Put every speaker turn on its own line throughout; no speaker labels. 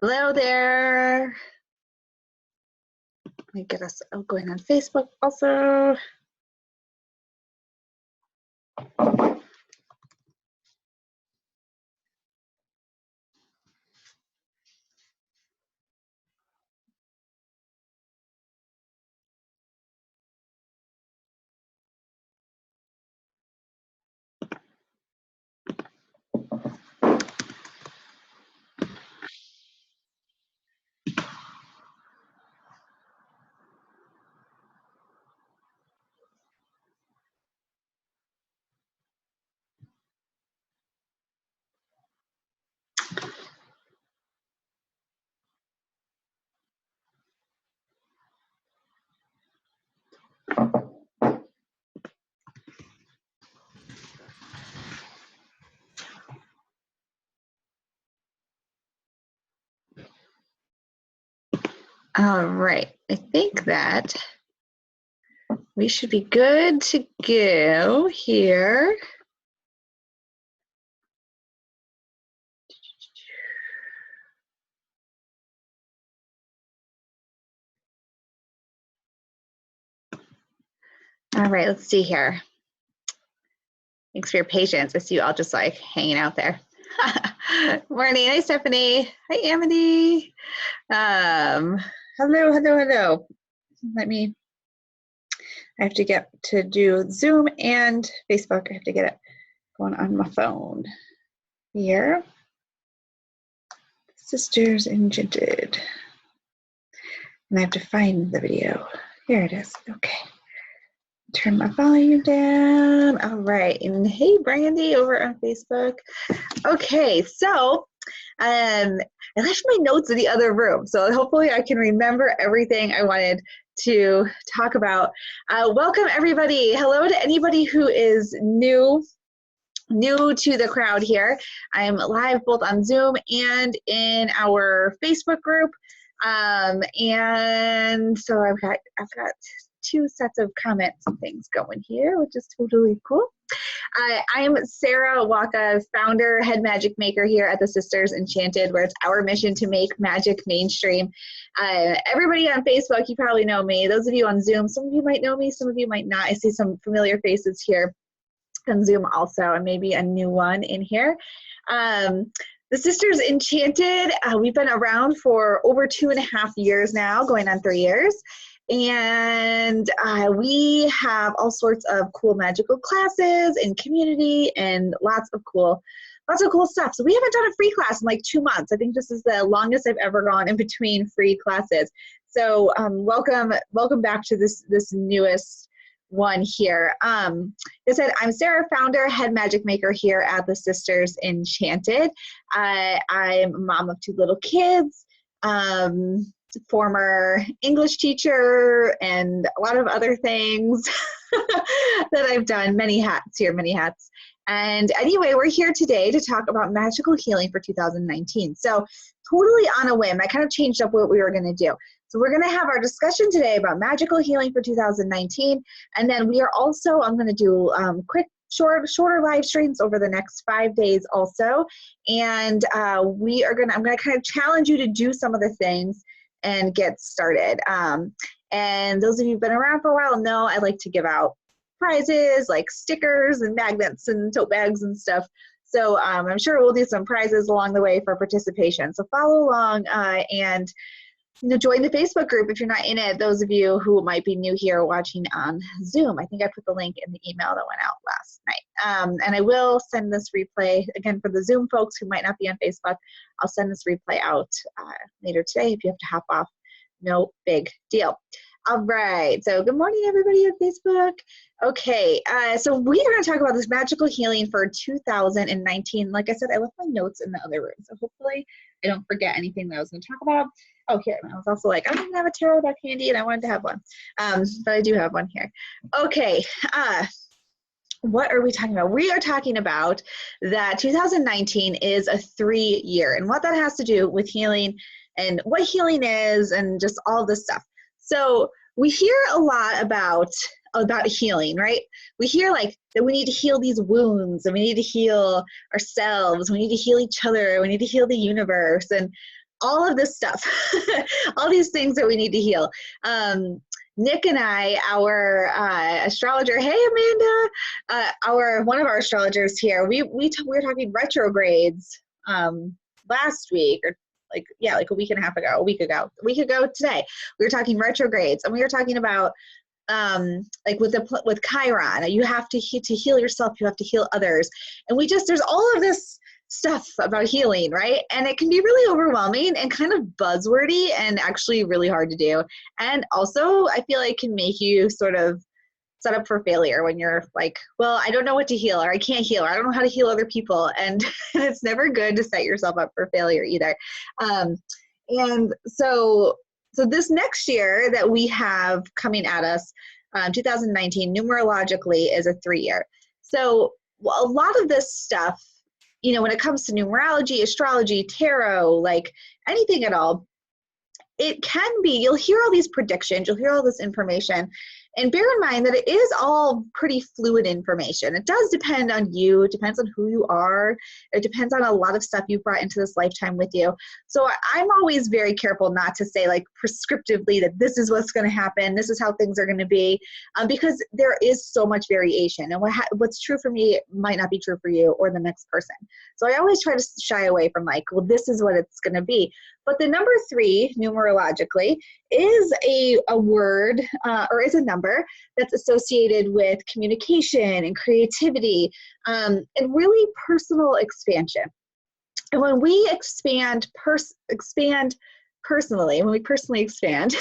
Hello there. Let me get us going on Facebook also. All right, I think that we should be good to go here. All right, let's see here. Thanks for your patience. I see you all just like hanging out there. Morning. Hi, Stephanie. Hi, Amity. Hello. I have to get to do Zoom and Facebook. I have to get it going on my phone here. Sisters Enchanted. And I have to find the video. Here it is. Okay. Turn my volume down. All right. And hey, Brandy over on Facebook. Okay, so I left my notes in the other room, so hopefully I can remember everything I wanted to talk about. Welcome, everybody. Hello to anybody who is new to the crowd here. I'm live both on Zoom and in our Facebook group. And so I've got two sets of comments and things going here, which is totally cool. I'm Sarah Waka, founder, head magic maker here at the Sisters Enchanted, where it's our mission to make magic mainstream. Everybody on Facebook, you probably know me. Those of you on Zoom, some of you might know me, some of you might not. I see some familiar faces here on Zoom also, and maybe a new one in here. The Sisters Enchanted, we've been around for over 2.5 years now, going on 3 years. And we have all sorts of cool magical classes and community and lots of cool stuff. So we haven't done a free class in like 2 months. I think this is the longest I've ever gone in between free classes. So welcome back to this newest one here. As I said, I'm Sarah, founder, head magic maker here at the Sisters Enchanted. I'm a mom of 2 little kids. Former English teacher and a lot of other things that I've done. Many hats here, many hats. And anyway, we're here today to talk about magical healing for 2019. So totally on a whim, I kind of changed up what we were going to do. So we're going to have our discussion today about magical healing for 2019. And then we are also, I'm going to do quick, shorter live streams over the next 5 days also. And I'm going to kind of challenge you to do some of the things and get started. And those of you who've been around for a while know I like to give out prizes like stickers and magnets and tote bags and stuff. So I'm sure we'll do some prizes along the way for participation. So follow along and join the Facebook group if you're not in it. Those of you who might be new here watching on Zoom, I think I put the link in the email that went out last night. And I will send this replay, again, for the Zoom folks who might not be on Facebook, I'll send this replay out later today if you have to hop off. No big deal. All right, so good morning, everybody on Facebook. Okay, so we are going to talk about this magical healing for 2019. Like I said, I left my notes in the other room, so hopefully I don't forget anything that I was going to talk about. Oh, here, I was also like, I don't even have a tarot deck handy, and I wanted to have one, but I do have one here. Okay, what are we talking about? We are talking about that 2019 is a 3-year, and what that has to do with healing and what healing is and just all this stuff. So we hear a lot about about healing, right? We hear like that we need to heal these wounds, and we need to heal ourselves, we need to heal each other, we need to heal the universe, and all of this stuff, all these things that we need to heal. Nick and I, our astrologer, hey Amanda, one of our astrologers here, we were talking retrogrades last week, or like a week and a half ago, a week ago today. We were talking retrogrades, and we were talking about like with Chiron, you have to heal yourself, you have to heal others, and there's all of this stuff about healing, right? And it can be really overwhelming and kind of buzzwordy and actually really hard to do. And also, I feel like can make you sort of set up for failure when you're like, well, I don't know what to heal, or I can't heal, or I don't know how to heal other people. And it's never good to set yourself up for failure either. And so this next year that we have coming at us, 2019, numerologically is a 3-year. So a lot of this stuff, you know, when it comes to numerology, astrology, tarot, like anything at all, it can be, you'll hear all these predictions, you'll hear all this information, and bear in mind that it is all pretty fluid information. It does depend on you, it depends on who you are, it depends on a lot of stuff you've brought into this lifetime with you. So I'm always very careful not to say like prescriptively that this is what's going to happen, this is how things are going to be, because there is so much variation, and what's true for me might not be true for you or the next person. So I always try to shy away from like, well, this is what it's going to be. But the number 3, numerologically, is a word or is a number that's associated with communication and creativity and really personal expansion. And when we expand personally, when we personally expand,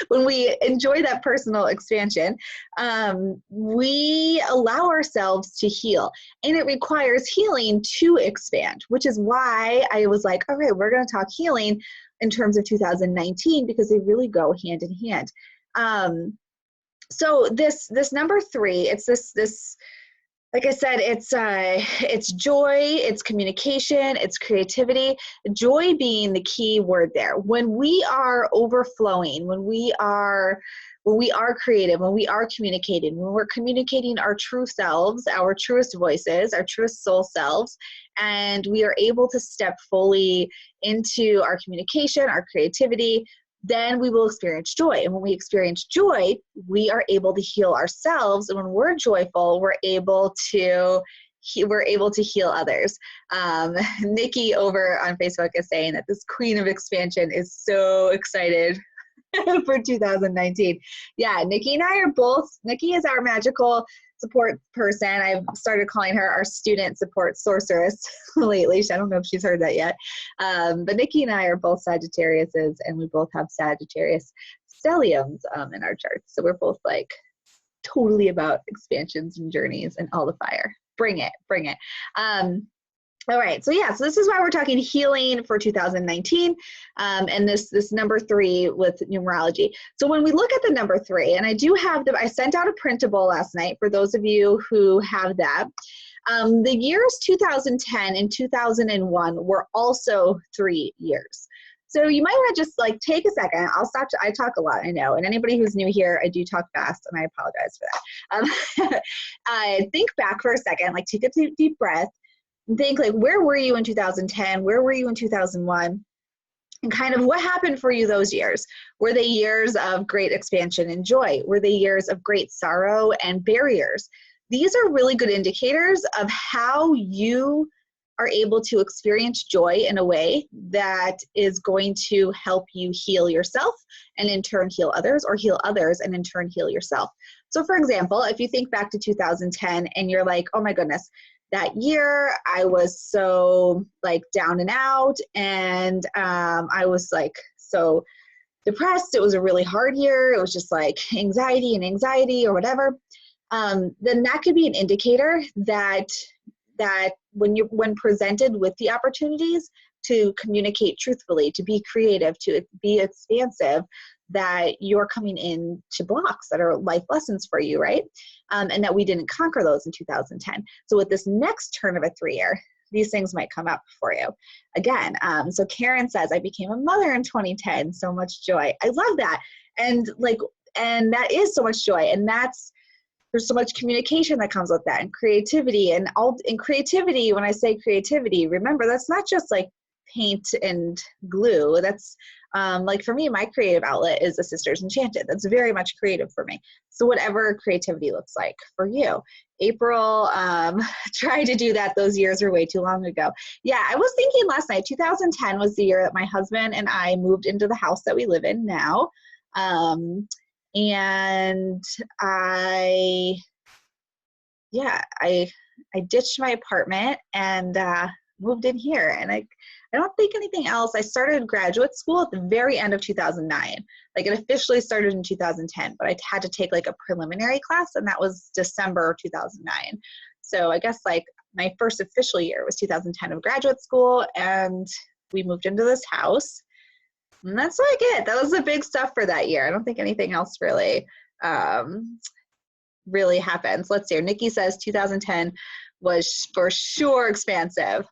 when we enjoy that personal expansion, we allow ourselves to heal. And it requires healing to expand, which is why I was like, all right, we're going to talk healing in terms of 2019, because they really go hand in hand. So this number 3, it's this like I said, it's joy, it's communication, it's creativity. Joy being the key word there. When we are overflowing, when we are creative, when we are communicating, when we're communicating our true selves, our truest voices, our truest soul selves, and we are able to step fully into our communication, our creativity, then we will experience joy. And when we experience joy, we are able to heal ourselves. And when we're joyful, we're able to heal others. Nikki over on Facebook is saying that this queen of expansion is so excited for 2019. Yeah, Nikki and I are both, Nikki is our magical support person. I've started calling her our student support sorceress lately. I don't know if she's heard that yet. But Nikki and I are both Sagittariuses, and we both have Sagittarius stelliums in our charts. So we're both like totally about expansions and journeys and all the fire. Bring it, bring it. All right, so yeah, so this is why we're talking healing for 2019, and this number 3 with numerology. So when we look at the number 3, and I do have I sent out a printable last night for those of you who have that. The years 2010 and 2001 were also 3 years. So you might want to just like take a second. I'll stop. I talk a lot, I know. And anybody who's new here, I do talk fast, and I apologize for that. Think back for a second, like take a deep breath. And think like, where were you in 2010? Where were you in 2001? And kind of what happened for you those years? Were they years of great expansion and joy? Were they years of great sorrow and barriers? These are really good indicators of how you are able to experience joy in a way that is going to help you heal yourself and in turn heal others, or heal others and in turn heal yourself. So for example, if you think back to 2010 and you're like, oh my goodness, that year I was so like down and out, and I was like so depressed. It was a really hard year. It was just like anxiety or whatever. Then that could be an indicator that when presented with the opportunities to communicate truthfully, to be creative, to be expansive, that you're coming in to blocks that are life lessons for you, right? And that we didn't conquer those in 2010. So with this next turn of a 3-year, these things might come up for you again. So Karen says, I became a mother in 2010. So much joy. I love that. And like, and that is so much joy, and there's so much communication that comes with that, and creativity, and creativity. When I say creativity, remember, that's not just like paint and glue. That's like for me, my creative outlet is the Sisters Enchanted. That's very much creative for me. So whatever creativity looks like for you. April tried to do that. Those years are way too long ago. Yeah, I was thinking last night, 2010 was the year that my husband and I moved into the house that we live in now. And I ditched my apartment and moved in here. And I don't think anything else. I started graduate school at the very end of 2009. Like it officially started in 2010, but I had to take like a preliminary class, and that was December 2009. So I guess like my first official year was 2010 of graduate school, and we moved into this house. And that's like it. That was the big stuff for that year. I don't think anything else really really happens. Let's see. Nikki says 2010 was for sure expansive.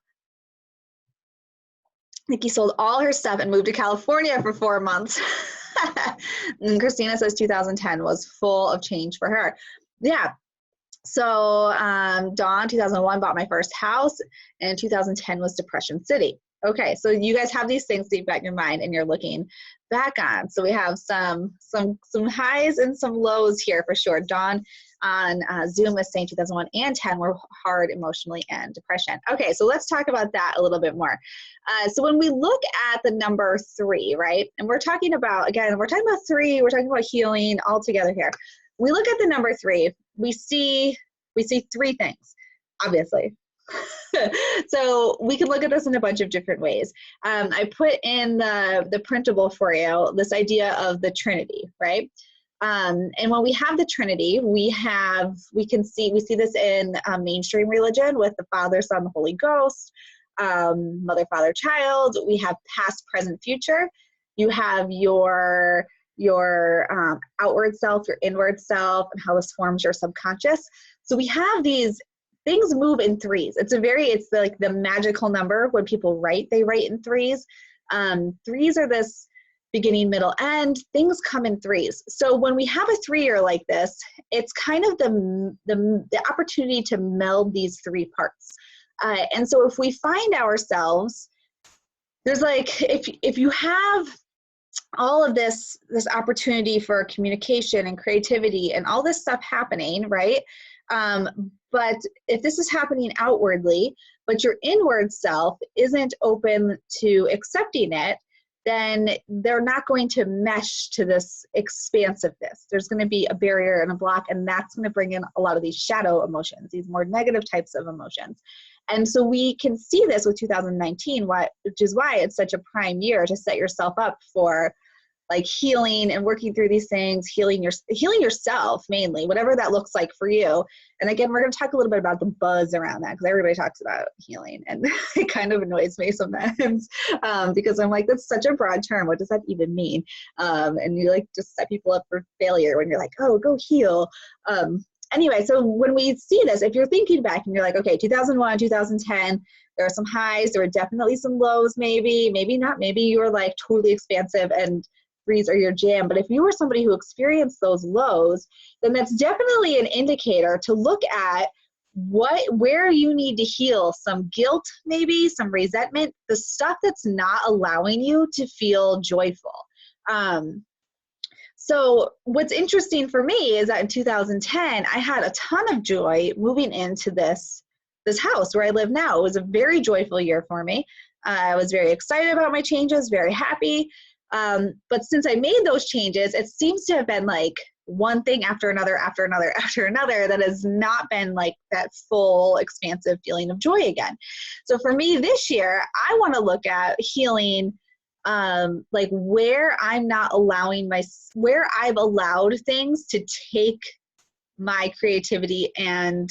Nikki sold all her stuff and moved to California for 4 months. And Christina says 2010 was full of change for her. Yeah. So Dawn, 2001, bought my first house, and 2010 was Depression City. Okay, so you guys have these things that you've got in your mind and you're looking back on. So we have some highs and some lows here for sure. Dawn on Zoom is saying 2001 and 10 were hard emotionally and depression. Okay, so let's talk about that a little bit more. So when we look at the number 3, right, and we're talking about, again, we're talking about 3, we're talking about healing all together here. We look at the number 3, we see 3 things, obviously. So we can look at this in a bunch of different ways. I put in the printable for you, this idea of the Trinity, right? And when we have the Trinity, we see this in mainstream religion with the Father, Son, the Holy Ghost, Mother, Father, Child. We have past, present, future. You have your outward self, your inward self, and how this forms your subconscious. So we have these things move in 3s. It's like the magical number. When people write, they write in 3s. 3s are this beginning, middle, end. Things come in 3s. So when we have a 3-year like this, it's kind of the opportunity to meld these 3 parts. And so if we find ourselves, there's like, if you have all of this opportunity for communication and creativity and all this stuff happening, right? But if this is happening outwardly, but your inward self isn't open to accepting it, then they're not going to mesh to this expansiveness. There's going to be a barrier and a block, and that's going to bring in a lot of these shadow emotions, these more negative types of emotions. And so we can see this with 2019, which is why it's such a prime year to set yourself up for like healing and working through these things, healing yourself mainly, whatever that looks like for you. And again, we're going to talk a little bit about the buzz around that, because everybody talks about healing, and it kind of annoys me sometimes because I'm like, that's such a broad term. What does that even mean? And you like just set people up for failure when you're like, oh, go heal. Anyway, so when we see this, if you're thinking back and you're like, okay, 2001, 2010, there are some highs, there were definitely some lows, maybe not, maybe you were like totally expansive and 3s are your jam. But if you were somebody who experienced those lows, then that's definitely an indicator to look at where you need to heal some guilt, maybe some resentment, the stuff that's not allowing you to feel joyful. So what's interesting for me is that in 2010, I had a ton of joy moving into this house where I live now. It was a very joyful year for me. I was very excited about my changes, very happy. But since I made those changes, it seems to have been like one thing after another, after another, after another, that has not been like that full expansive feeling of joy again. So for me this year, I want to look at healing, like where I'm not allowing where I've allowed things to take my creativity and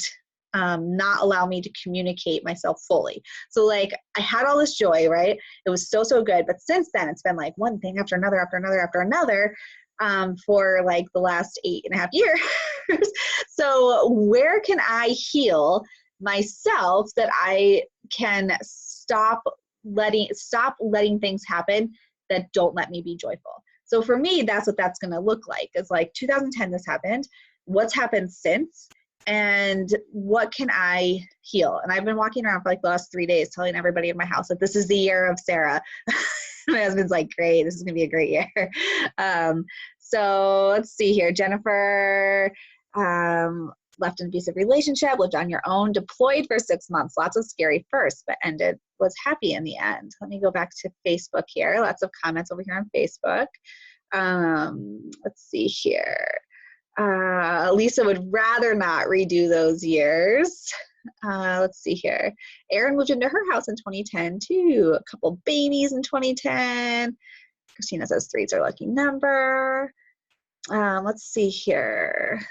not allow me to communicate myself fully. So like I had all this joy, right? It was so good. But since then it's been like one thing after another, after another, after another, for like the last 8.5 years. So where can I heal myself that I can stop letting things happen that don't let me be joyful? So for me, that's what that's going to look like. It's like 2010, this happened. What's happened since? And what can I heal? And I've been walking around for like the last 3 days telling everybody in my house that this is the year of Sarah. My husband's like, great, this is gonna be a great year. So let's see here. Jennifer, left an abusive relationship, lived on your own, deployed for 6 months. Lots of scary first, but was happy in the end. Let me go back to Facebook here. Lots of comments over here on Facebook. Let's see here. Lisa would rather not redo those years. Let's see here. Erin moved into her house in 2010 too. A couple babies in 2010. Christina says 3's our lucky number. Let's see here.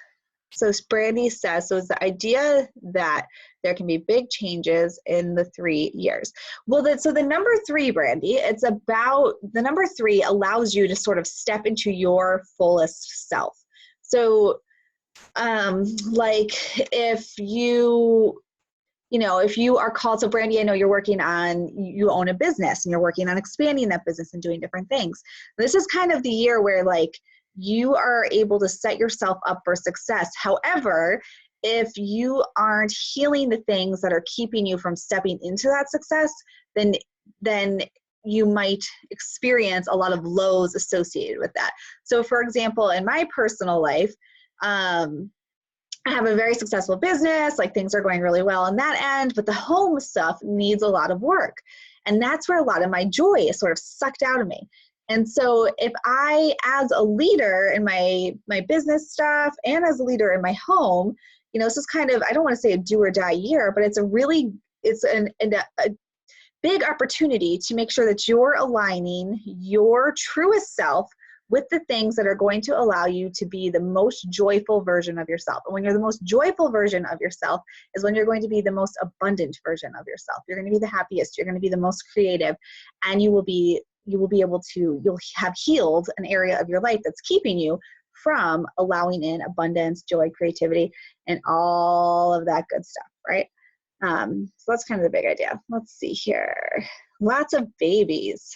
So Brandy says, so is the idea that there can be big changes in the 3 years? Well, so the number 3, Brandy, it's about, the number 3 allows you to sort of step into your fullest self. So, like if if you are called, so Brandy, I know you're working on, you own a business and you're working on expanding that business and doing different things. This is kind of the year where like you are able to set yourself up for success. However, if you aren't healing the things that are keeping you from stepping into that success, then you might experience a lot of lows associated with that. So for example, in my personal life, I have a very successful business, like things are going really well on that end, but the home stuff needs a lot of work. And that's where a lot of my joy is sort of sucked out of me. And so if I, as a leader in my business stuff and as a leader in my home, this is kind of, I don't want to say a do or die year, but it's a big opportunity to make sure that you're aligning your truest self with the things that are going to allow you to be the most joyful version of yourself. And when you're the most joyful version of yourself is when you're going to be the most abundant version of yourself. You're going to be the happiest, you're going to be the most creative, and you'll have healed an area of your life that's keeping you from allowing in abundance, joy, creativity, and all of that good stuff, right? So that's kind of the big idea. Let's see here. Lots of babies.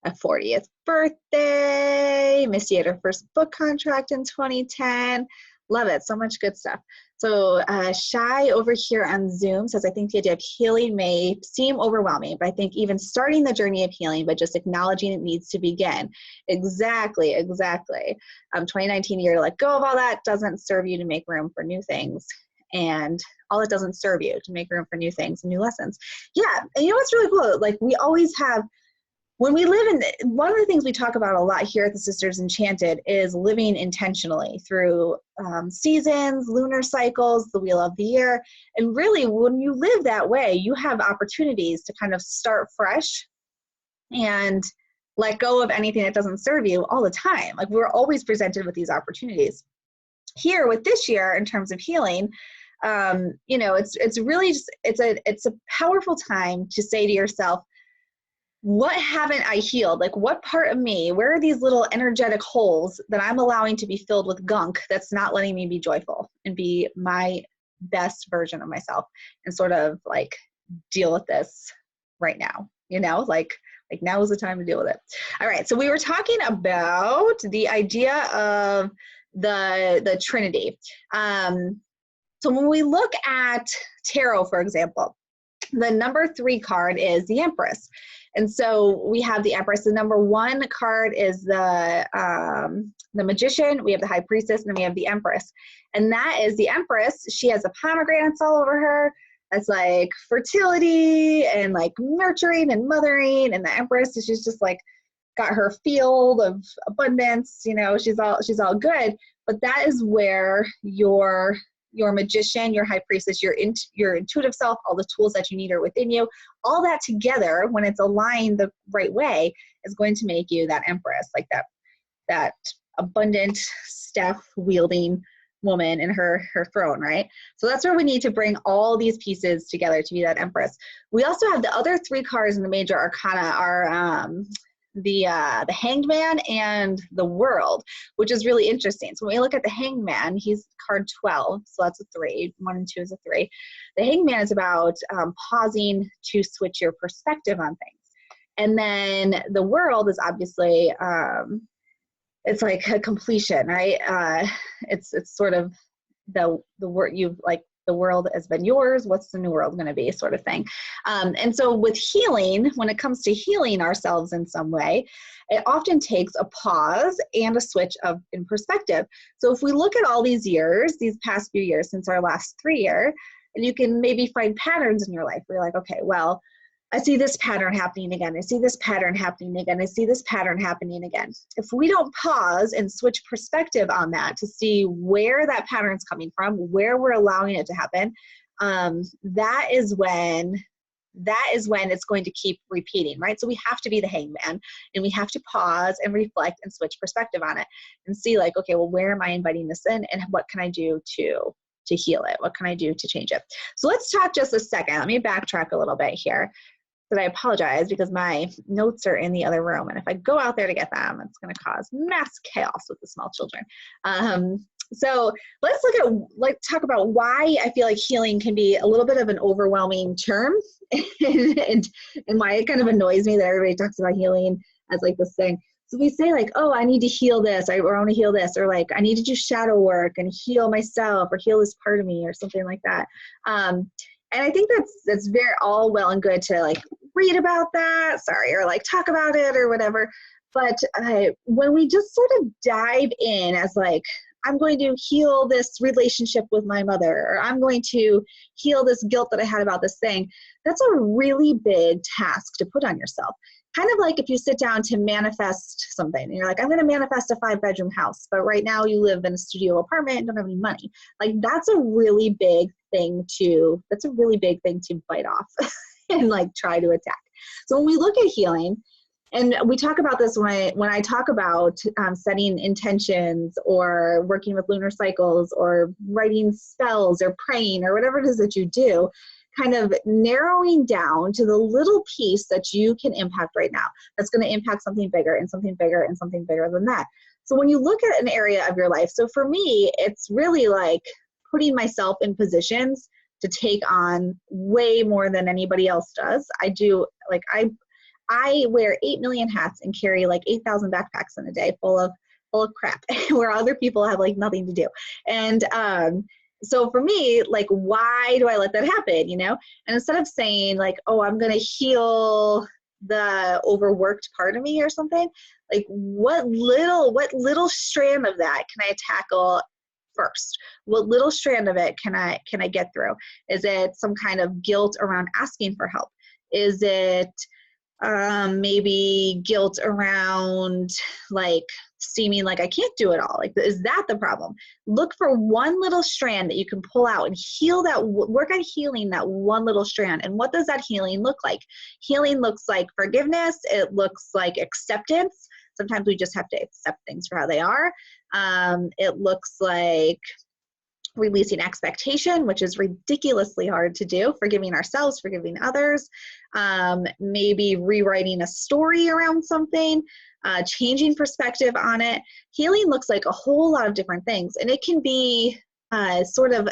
A 40th birthday. Missy had her first book contract in 2010. Love it. So much good stuff. So Shy over here on Zoom says, I think the idea of healing may seem overwhelming, but I think even starting the journey of healing, but just acknowledging it needs to begin. Exactly. 2019 year to let go of all that doesn't serve you to make room for new things. And all it doesn't serve you to make room for new things and new lessons. Yeah. And you know what's really cool? Like we always have, when we live in, one of the things we talk about a lot here at the Sisters Enchanted is living intentionally through seasons, lunar cycles, the wheel of the year. And really, when you live that way, you have opportunities to kind of start fresh and let go of anything that doesn't serve you all the time. Like we're always presented with these opportunities. Here with this year, in terms of healing, it's really just, it's a powerful time to say to yourself, what haven't I healed? Like what part of me, where are these little energetic holes that I'm allowing to be filled with gunk that's not letting me be joyful and be my best version of myself and sort of like deal with this right now, like now is the time to deal with it. All right. So we were talking about the idea of the Trinity. So when we look at tarot, for example, the number 3 card is the Empress. And so we have the Empress. The number 1 card is the Magician. We have the High Priestess, and then we have the Empress. And that is the Empress. She has the pomegranates all over her. That's like fertility and like nurturing and mothering. And the Empress, she's just like got her field of abundance. She's all good. But that is where your Magician, your High Priestess, your intuitive self, all the tools that you need are within you. All that together, when it's aligned the right way, is going to make you that Empress, like that abundant, staff-wielding woman in her throne, right? So that's where we need to bring all these pieces together to be that Empress. We also have the other 3 cards in the major arcana are the Hanged Man and the World, which is really interesting. So when we look at the Hanged Man, he's card 12, so that's a 3. 1 and 2 is a 3. The Hanged Man is about pausing to switch your perspective on things. And then the World is obviously it's like a completion, right? It's sort of the word you've like, the world has been yours. What's the new world going to be, sort of thing. And so with healing, when it comes to healing ourselves in some way, it often takes a pause and a switch in perspective. So if we look at all these years, these past few years since our last 3 year, and you can maybe find patterns in your life where you're like, okay, well, I see this pattern happening again. I see this pattern happening again. I see this pattern happening again. If we don't pause and switch perspective on that to see where that pattern's coming from, where we're allowing it to happen, that is when it's going to keep repeating, right? So we have to be the hangman, and we have to pause and reflect and switch perspective on it and see like, okay, well, where am I inviting this in, and what can I do to heal it? What can I do to change it? So let's talk just a second. Let me backtrack a little bit here. But I apologize because my notes are in the other room, and if I go out there to get them, it's going to cause mass chaos with the small children. So let's talk about why I feel like healing can be a little bit of an overwhelming term, and why it kind of annoys me that everybody talks about healing as like this thing. So we say like, oh, I need to heal this, or I want to heal this, or like I need to do shadow work and heal myself, or heal this part of me, or something like that. And I think that's very all well and good to like read about that, or like talk about it or whatever. But when we just sort of dive in as like, I'm going to heal this relationship with my mother, or I'm going to heal this guilt that I had about this thing, that's a really big task to put on yourself. Kind of like if you sit down to manifest something and you're like, I'm going to manifest a 5-bedroom house, but right now you live in a studio apartment and don't have any money. Like that's a really big thing to bite off and like try to attack. So when we look at healing, and we talk about this when I talk about setting intentions or working with lunar cycles or writing spells or praying or whatever it is that you do, kind of narrowing down to the little piece that you can impact right now that's going to impact something bigger and something bigger and something bigger than that. So when you look at an area of your life, so for me, it's really like putting myself in positions to take on way more than anybody else does. I wear 8 million hats and carry like 8,000 backpacks in a day full of crap where other people have like nothing to do. And so for me, like, why do I let that happen, you know? And instead of saying like, oh, I'm going to heal the overworked part of me or something, like what little strand of that can I tackle first? What little strand of it can I get through? Is it some kind of guilt around asking for help? Is it maybe guilt around like seeming like I can't do it all? Like, is that the problem? Look for one little strand that you can pull out and heal that, work on healing that one little strand. And what does that healing look like? Healing looks like forgiveness. It looks like acceptance. Sometimes we just have to accept things for how they are. It looks like releasing expectation, which is ridiculously hard to do, forgiving ourselves, forgiving others, maybe rewriting a story around something, changing perspective on it. Healing looks like a whole lot of different things, and it can be sort of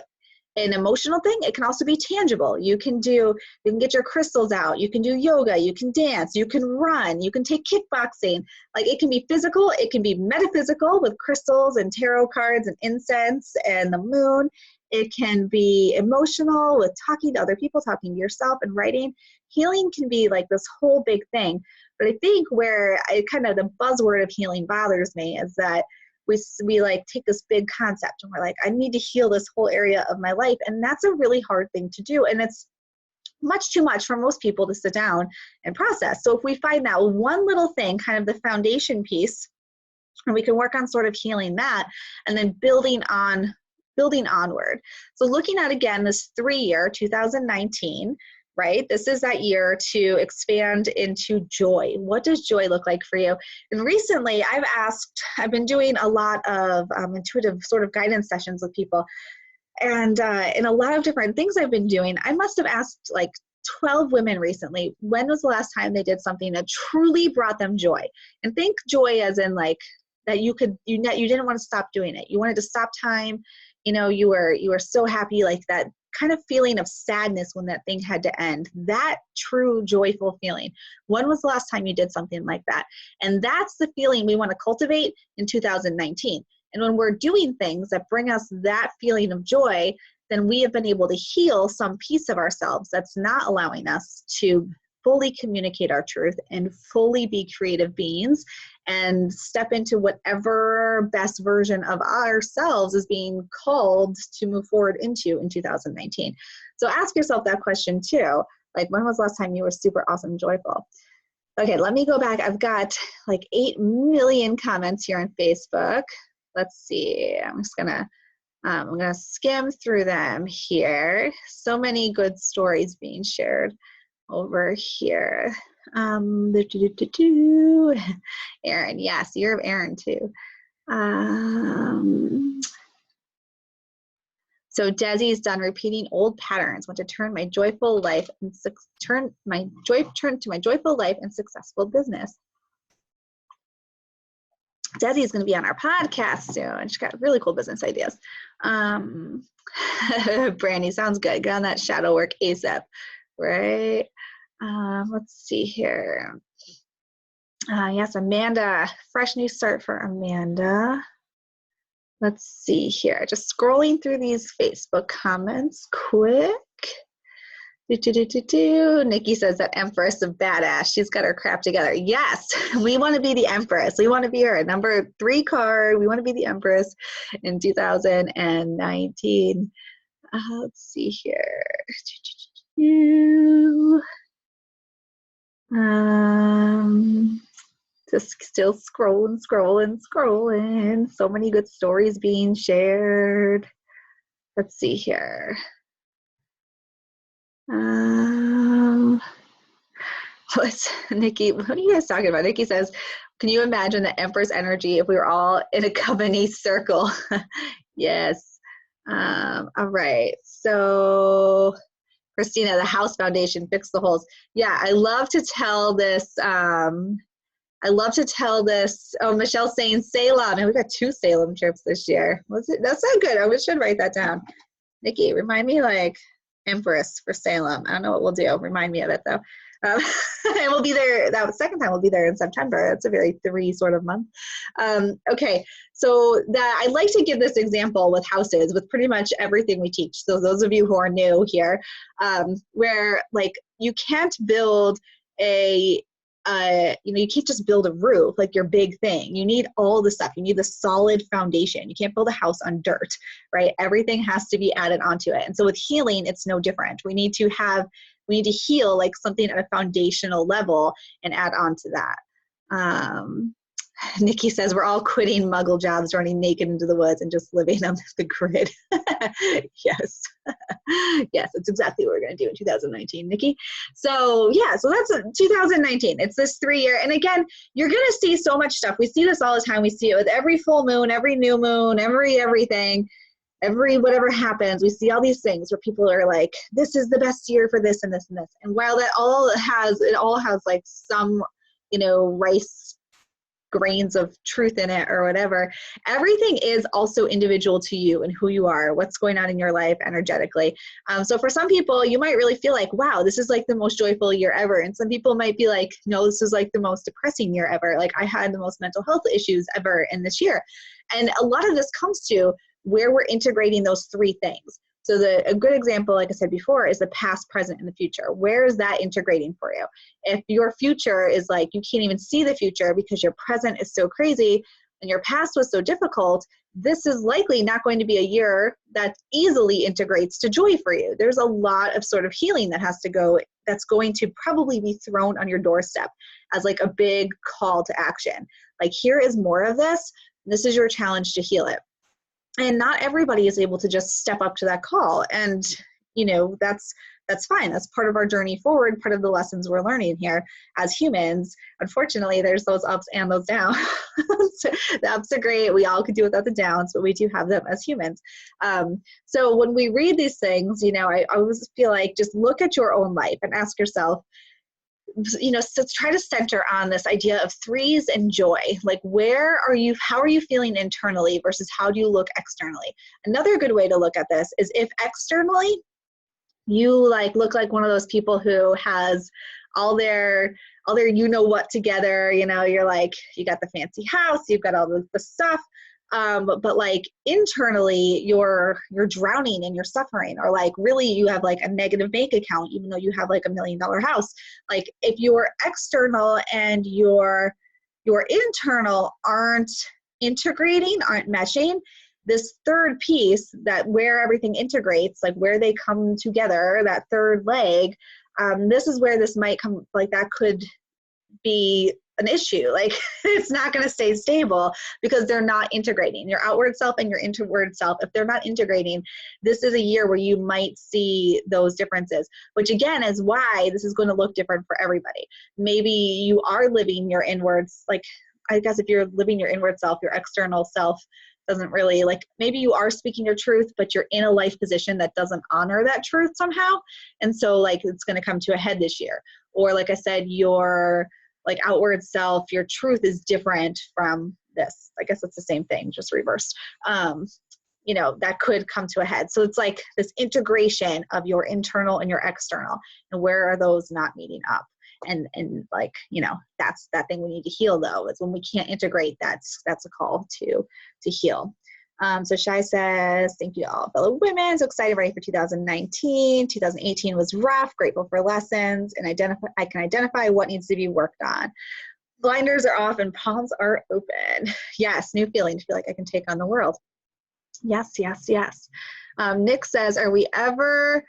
an emotional thing. It can also be tangible. You can get your crystals out, you can do yoga, you can dance, you can run, you can take kickboxing. Like, it can be physical, it can be metaphysical with crystals and tarot cards and incense and the moon. It can be emotional with talking to other people, talking to yourself, and writing. Healing can be like this whole big thing. But I think where the buzzword of healing bothers me is that we like take this big concept and we're like, I need to heal this whole area of my life. And that's a really hard thing to do. And it's much too much for most people to sit down and process. So if we find that one little thing, kind of the foundation piece, and we can work on sort of healing that and then building onward. So looking at, again, this 3-year, 2019, right? This is that year to expand into joy. What does joy look like for you? And recently I've been doing a lot of intuitive sort of guidance sessions with people. And in a lot of different things I've been doing, I must have asked like 12 women recently, when was the last time they did something that truly brought them joy? And think joy as in like that you didn't want to stop doing it. You wanted to stop time. You know, you were so happy, like that kind of feeling of sadness when that thing had to end, that true joyful feeling. When was the last time you did something like that? And that's the feeling we want to cultivate in 2019. And when we're doing things that bring us that feeling of joy, then we have been able to heal some piece of ourselves that's not allowing us to fully communicate our truth and fully be creative beings and step into whatever best version of ourselves is being called to move forward into in 2019. So ask yourself that question too. Like, when was the last time you were super awesome and joyful? Okay, let me go back. I've got like 8 million comments here on Facebook. Let's see. I'm gonna skim through them here. So many good stories being shared over here. Aaron, yes, you're Aaron too. So Desi's done repeating old patterns. Want to turn my joyful life and turn to my joyful life and successful business. Desi is going to be on our podcast soon. She's got really cool business ideas. Brandy, sounds good. Get on that shadow work ASAP, right? Let's see here. Yes, Amanda. Fresh new start for Amanda. Let's see here. Just scrolling through these Facebook comments quick. Nikki says that Empress of Badass. She's got her crap together. Yes, we want to be the Empress. We want to be her number 3 card. We want to be the Empress in 2019. Let's see here. Just still scrolling. So many good stories being shared. Let's see here. What's Nikki? What are you guys talking about? Nikki says, can you imagine the Empress energy if we were all in a company circle? Yes. All right. So Christina, the house foundation, fix the holes. Yeah, I love to tell this. Oh, Michelle's saying Salem, and we got 2 Salem trips this year. That's not good. I should write that down. Nikki, remind me, like, Empress for Salem. I don't know what we'll do. Remind me of it though. And we'll be there. That second time we'll be there in September. It's a very 3 sort of month. Okay, so I like to give this example with houses, with pretty much everything we teach. So those of you who are new here, where like you can't build you can't just build a roof, like your big thing. You need all the stuff. You need the solid foundation. You can't build a house on dirt, right? Everything has to be added onto it. And so with healing, it's no different. We need to heal like something at a foundational level and add on to that. Nikki says we're all quitting muggle jobs, running naked into the woods and just living on the grid. Yes. Yes, that's exactly what we're going to do in 2019, Nikki. So yeah, so that's 2019. It's this 3-year. And again, you're going to see so much stuff. We see this all the time. We see it with every full moon, every new moon, everything, every whatever happens. We see all these things where people are like, this is the best year for this and this and this. And while it all has like some, rice grains of truth in it or whatever, everything is also individual to you and who you are, what's going on in your life energetically. So for some people, you might really feel like, wow, this is like the most joyful year ever. And some people might be like, no, this is like the most depressing year ever. Like I had the most mental health issues ever in this year. And a lot of this comes to where we're integrating those 3 things. So a good example, like I said before, is the past, present, and the future. Where is that integrating for you? If your future is like, you can't even see the future because your present is so crazy and your past was so difficult, this is likely not going to be a year that easily integrates to joy for you. There's a lot of sort of healing that has to go, that's going to probably be thrown on your doorstep as like a big call to action. Like, here is more of this. This is your challenge to heal it. And not everybody is able to just step up to that call. And, that's fine. That's part of our journey forward, part of the lessons we're learning here as humans. Unfortunately, there's those ups and those downs. The ups are great. We all could do without the downs, but we do have them as humans. So when we read these things, I always feel like just look at your own life and ask yourself, so try to center on this idea of 3s and joy. Like, how are you feeling internally versus how do you look externally? Another good way to look at this is if externally You like look like one of those people who has all their you know what together, you know, you're like, you got the fancy house, you've got all the stuff, but like internally you're drowning in your suffering, or like really you have like a negative bank account even though you have like $1 million house. Like if your external and your internal aren't integrating, aren't meshing, this third piece, that where everything integrates, like where they come together, that third leg, this is where this might come, like that could be an issue. Like it's not going to stay stable because they're not integrating. Your outward self and your inward self, if they're not integrating, this is a year where you might see those differences, which again is why this is going to look different for everybody. Maybe you are living your inwards, like I guess if you're living your inward self, your external self doesn't really, like maybe you are speaking your truth, but you're in a life position that doesn't honor that truth somehow. And so like it's going to come to a head this year. Or like I said, your like outward self, your truth is different from this. I guess it's the same thing, just reversed. You know, that could come to a head. So it's like this integration of your internal and your external, and where are those not meeting up? And like, you know, that's that thing we need to heal though, is when we can't integrate, that's a call to heal. So Shai says, thank you all fellow women, so excited, ready for 2019. 2018 was rough, grateful for lessons, and I can identify what needs to be worked on. Blinders are off and palms are open. Yes, new feeling, to feel like I can take on the world. Yes, yes, yes. Nick says, are we ever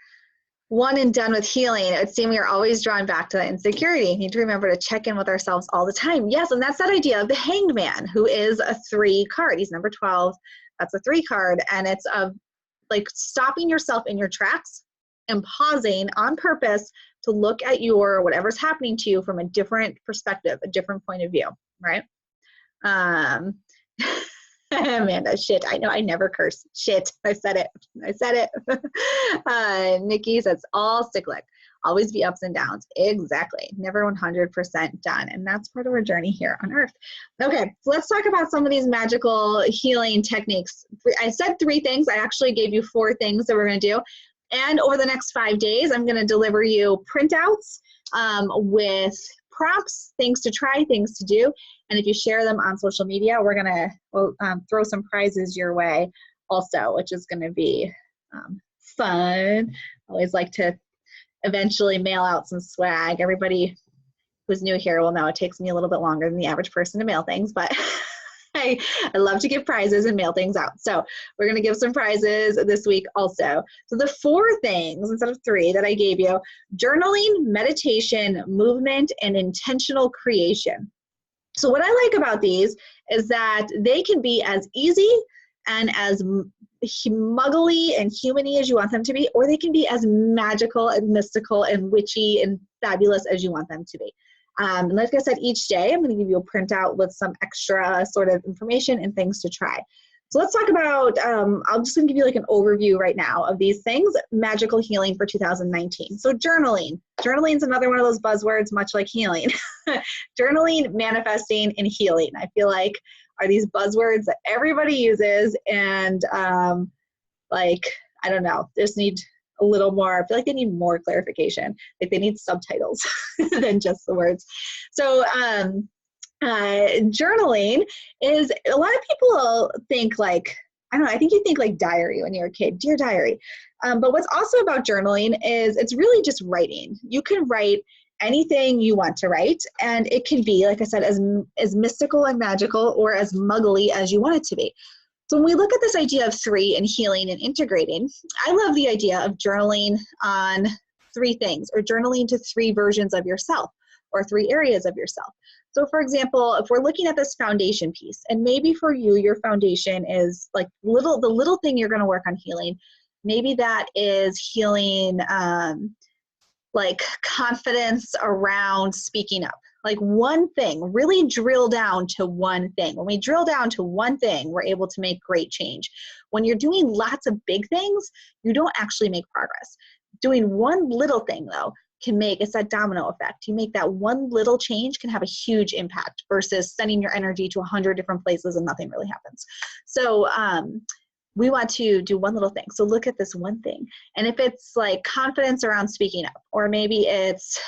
one and done with healing? It would seem we are always drawn back to that insecurity. We need to remember to check in with ourselves all the time. Yes, and that's that idea of the Hanged Man, who is a 3 card. He's number 12. That's a 3 card. And it's of like stopping yourself in your tracks and pausing on purpose to look at your whatever's happening to you from a different perspective, a different point of view, right? Amanda, shit, I know I never curse. Shit, I said it. Nikki says, all cyclic, always be ups and downs. Exactly, never 100% done. And that's part of our journey here on Earth. Okay, so let's talk about some of these magical healing techniques. I said 3 things. I actually gave you 4 things that we're going to do. And over the next 5 days, I'm going to deliver you printouts with prompts, things to try, things to do. And if you share them on social media, we'll throw some prizes your way also, which is going to be fun. I always like to eventually mail out some swag. Everybody who's new here will know it takes me a little bit longer than the average person to mail things, but I love to give prizes and mail things out. So we're going to give some prizes this week also. So the 4 things instead of 3 that I gave you: journaling, meditation, movement, and intentional creation. So what I like about these is that they can be as easy and as muggly and human-y as you want them to be, or they can be as magical and mystical and witchy and fabulous as you want them to be. Like I said, each day I'm going to give you a printout with some extra sort of information and things to try. So let's talk about, I'm just going to give you like an overview right now of these things. Magical healing for 2019. So journaling. Journaling is another one of those buzzwords, much like healing. Journaling, manifesting, and healing, I feel like, are these buzzwords that everybody uses, and like, I don't know, just need a little more. I feel like they need more clarification. Like they need subtitles than just the words. So journaling is, a lot of people think like, I don't know, I think you think like diary when you're a kid, dear diary. But what's also about journaling is it's really just writing. You can write anything you want to write, and it can be, like I said, as mystical and magical or as muggly as you want it to be. So when we look at this idea of 3 and healing and integrating, I love the idea of journaling on 3 things, or journaling to 3 versions of yourself, or 3 areas of yourself. So for example, if we're looking at this foundation piece, and maybe for you, your foundation is like the little thing you're going to work on healing. Maybe that is healing like confidence around speaking up. Like one thing, really drill down to one thing. When we drill down to one thing, we're able to make great change. When you're doing lots of big things, you don't actually make progress. Doing one little thing though can make, it's that domino effect. You make that one little change can have a huge impact versus sending your energy to 100 different places and nothing really happens. So we want to do one little thing. So look at this one thing. And if it's like confidence around speaking up, or maybe it's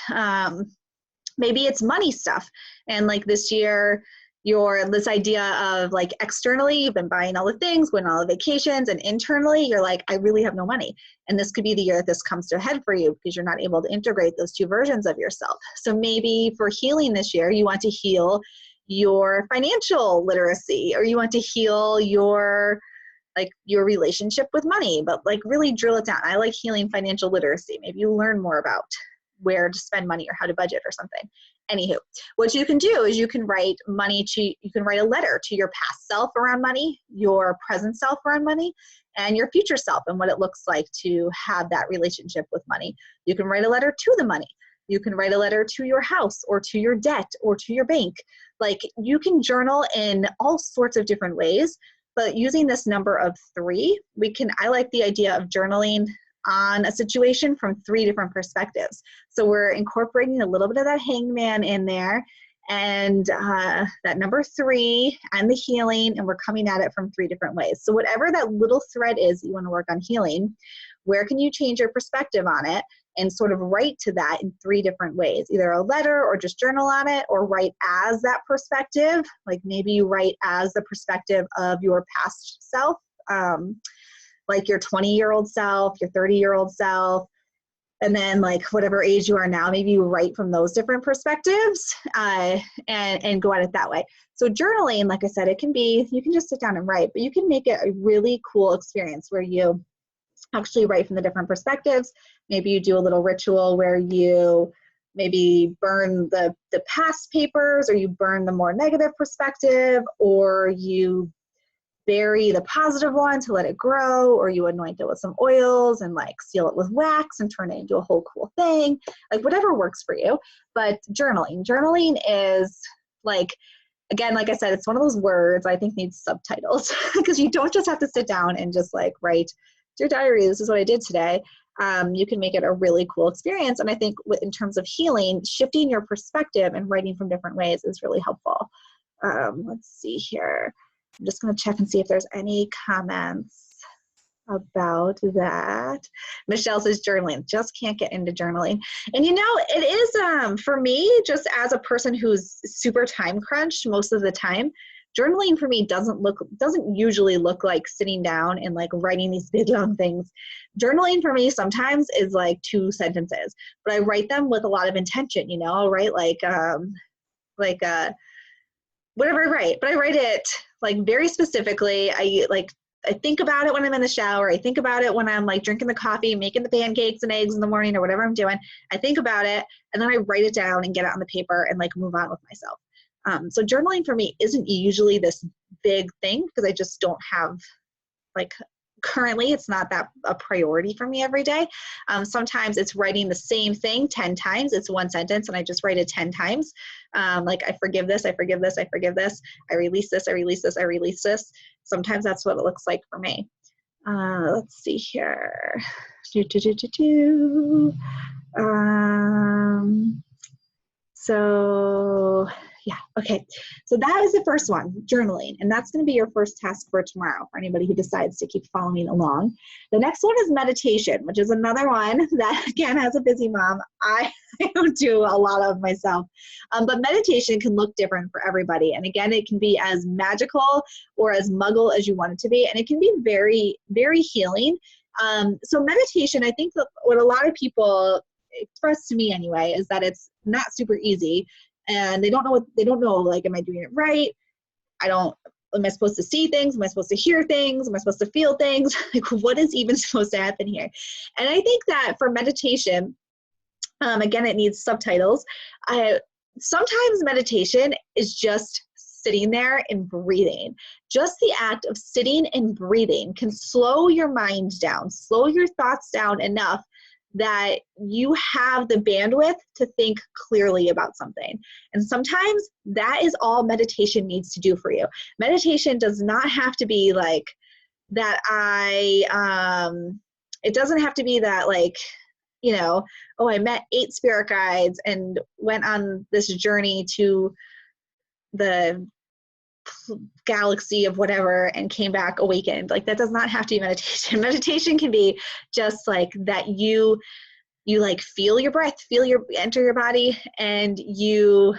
money stuff. And like this year, this idea of like externally, you've been buying all the things, going on all the vacations, and internally you're like, I really have no money. And this could be the year that this comes to a head for you because you're not able to integrate those two versions of yourself. So maybe for healing this year, you want to heal your financial literacy, or you want to heal your relationship with money, but like really drill it down. I like healing financial literacy. Maybe you learn more about where to spend money or how to budget or something. Anywho, what you can do is you can write a letter to your past self around money, your present self around money, and your future self and what it looks like to have that relationship with money. You can write a letter to the money. You can write a letter to your house or to your debt or to your bank. Like you can journal in all sorts of different ways, but using this number of 3, I like the idea of journaling on a situation from 3 different perspectives. So we're incorporating a little bit of that hangman in there, and that number 3 and the healing, and we're coming at it from 3 different ways. So whatever that little thread is that you want to work on healing, where can you change your perspective on it and sort of write to that in 3 different ways, either a letter or just journal on it, or write as that perspective. Like maybe you write as the perspective of your past self, like your 20-year-old self, your 30-year-old self, and then like whatever age you are now, maybe you write from those different perspectives and go at it that way. So journaling, like I said, you can just sit down and write, but you can make it a really cool experience where you actually write from the different perspectives. Maybe you do a little ritual where you maybe burn the past papers, or you burn the more negative perspective, or you bury the positive one to let it grow, or you anoint it with some oils and like seal it with wax and turn it into a whole cool thing, like whatever works for you. But journaling is like, again, like I said, it's one of those words I think needs subtitles because you don't just have to sit down and just like write your diary, this is what I did today. You can make it a really cool experience. And I think in terms of healing, shifting your perspective and writing from different ways is really helpful. Let's see here. I'm just going to check and see if there's any comments about that. Michelle says journaling, just can't get into journaling. And you know, it is, for me, just as a person who's super time crunched most of the time, journaling for me doesn't usually look like sitting down and like writing these big long things. Journaling for me sometimes is like 2 sentences, but I write them with a lot of intention, you know. I'll write whatever I write, but I write it like very specifically. I think about it when I'm in the shower. I think about it when I'm like drinking the coffee, making the pancakes and eggs in the morning, or whatever I'm doing. I think about it and then I write it down and get it on the paper and like move on with myself. So journaling for me isn't usually this big thing because I just don't have, like, currently it's not that a priority for me every day. Sometimes it's writing the same thing 10 times. It's 1 sentence and I just write it 10 times. Like I forgive this, I forgive this, I forgive this, I release this, I release this, I release this. Sometimes that's what it looks like for me. Let's see here. So yeah, okay. So that is the first one, journaling. And that's going to be your first task for tomorrow for anybody who decides to keep following along. The next one is meditation, which is another one that, again, as a busy mom, I don't do a lot of myself. But meditation can look different for everybody. And again, it can be as magical or as muggle as you want it to be. And it can be very, very healing. So meditation, I think that what a lot of people express to me anyway is that it's not super easy, and they don't know like, am I doing it right? Am I supposed to see things? Am I supposed to hear things? Am I supposed to feel things? Like, what is even supposed to happen here? And I think that for meditation, again, it needs subtitles. Sometimes meditation is just sitting there and breathing. Just the act of sitting and breathing can slow your mind down, slow your thoughts down enough that you have the bandwidth to think clearly about something. And sometimes that is all meditation needs to do for you. Meditation does not have to be like that. It doesn't have to be that, like, you know, oh, I met 8 spirit guides and went on this journey to the galaxy of whatever and came back awakened. Like, that does not have to be meditation. Meditation can be just like that you like feel your breath, enter your body, and you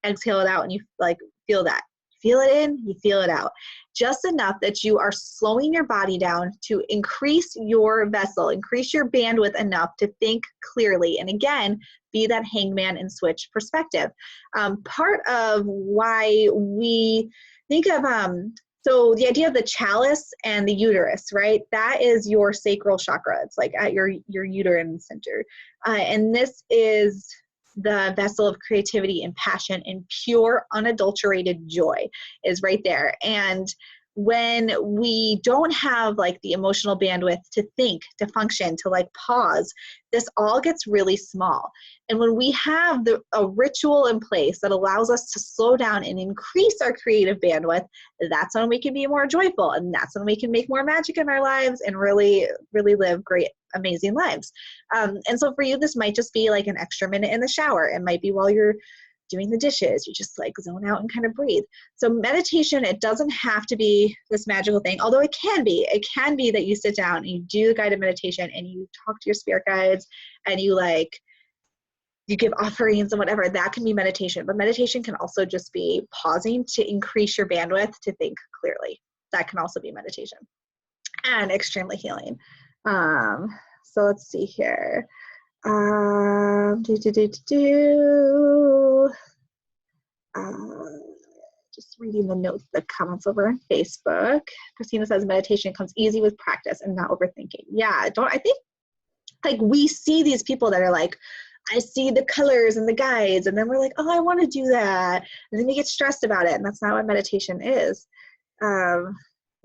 exhale it out, and you like feel that. Feel it in, you feel it out. Just enough that you are slowing your body down to increase your vessel, increase your bandwidth enough to think clearly. And again, be that hangman and switch perspective. Part of why we think of, so the idea of the chalice and the uterus, right? That is your sacral chakra. It's like at your uterine center. And this is the vessel of creativity and passion and pure unadulterated joy is right there. And when we don't have like the emotional bandwidth to think, to function, to like pause, this all gets really small. And when we have a ritual in place that allows us to slow down and increase our creative bandwidth, that's when we can be more joyful, and that's when we can make more magic in our lives and really, really live great, amazing lives. And so for you, this might just be like an extra minute in the shower. It might be while you're doing the dishes. You just like zone out and kind of breathe. So meditation, it doesn't have to be this magical thing, although it can be. It can be that you sit down and you do the guided meditation and you talk to your spirit guides and you give offerings and whatever. That can be meditation. But meditation can also just be pausing to increase your bandwidth to think clearly. That can also be meditation and extremely healing. So let's see here. Just reading the notes, the comments over on Facebook. Christina says meditation comes easy with practice and not overthinking. Yeah, I think like we see these people that are like, I see the colors and the guides, and then we're like, oh, I want to do that. And then we get stressed about it, and that's not what meditation is.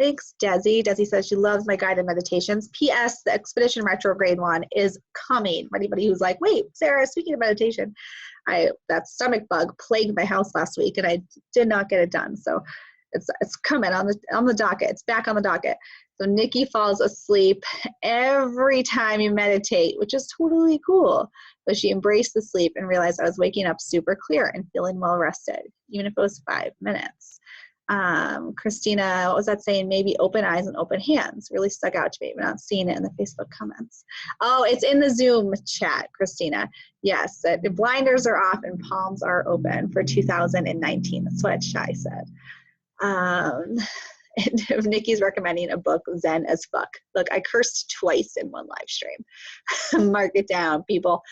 Thanks, Desi. Desi says she loves my guided meditations. P.S. The Expedition Retrograde one is coming. For anybody who's like, wait, Sarah, speaking of meditation, that stomach bug plagued my house last week, and I did not get it done. So it's coming on the docket. It's back on the docket. So Nikki falls asleep every time you meditate, which is totally cool. But she embraced the sleep and realized I was waking up super clear and feeling well rested, even if it was 5 minutes. Christina, what was that saying? Maybe open eyes and open hands. Really stuck out to me. I'm not seeing it in the Facebook comments. Oh, it's in the Zoom chat, Christina. Yes, the blinders are off and palms are open for 2019. That's what Shai said. And if Nikki's recommending a book, Zen as fuck. Look, I cursed twice in one live stream. Mark it down, people.